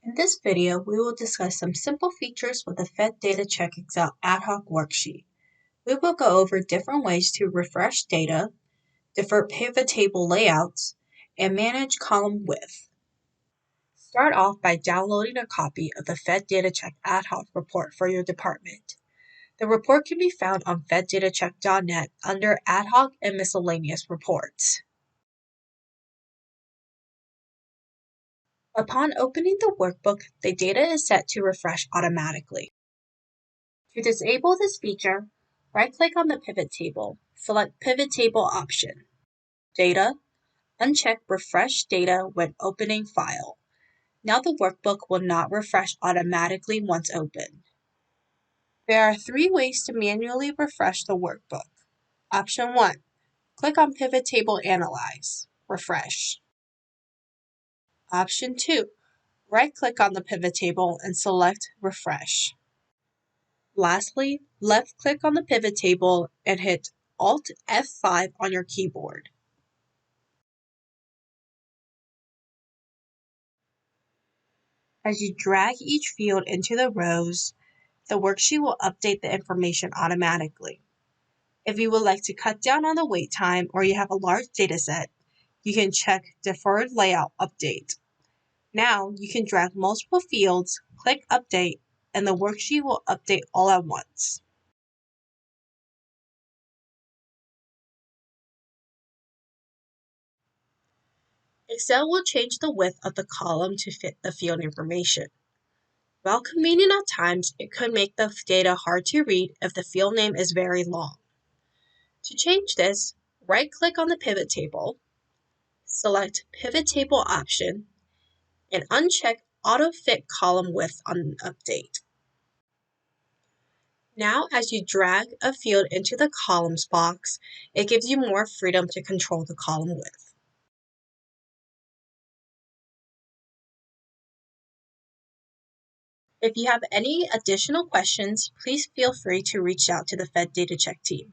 In this video, we will discuss some simple features with the FedDataCheck Excel ad hoc worksheet. We will go over different ways to refresh data, defer pivot table layouts, and manage column width. Start off by downloading a copy of the FedDataCheck ad hoc report for your department. The report can be found on FedDataCheck.net under Ad hoc and Miscellaneous Reports. Upon opening the workbook, the data is set to refresh automatically. To disable this feature, right-click on the pivot table, select Pivot Table option, Data, uncheck Refresh Data when opening file. Now the workbook will not refresh automatically once opened. There are 3 ways to manually refresh the workbook. Option 1. Click on Pivot Table Analyze, refresh. Option 2. Right-click on the pivot table and select Refresh. Lastly, left-click on the pivot table and hit Alt F5 on your keyboard. As you drag each field into the rows, the worksheet will update the information automatically. If you would like to cut down on the wait time or you have a large dataset, you can check Deferred Layout Update. Now you can drag multiple fields, click Update, and the worksheet will update all at once. Excel will change the width of the column to fit the field information. While convenient at times, it could make the data hard to read if the field name is very long. To change this, right-click on the pivot table, select Pivot Table option, and uncheck Auto Fit Column Width on Update. Now, as you drag a field into the columns box, it gives you more freedom to control the column width. If you have any additional questions, please feel free to reach out to the FedDataCheck team.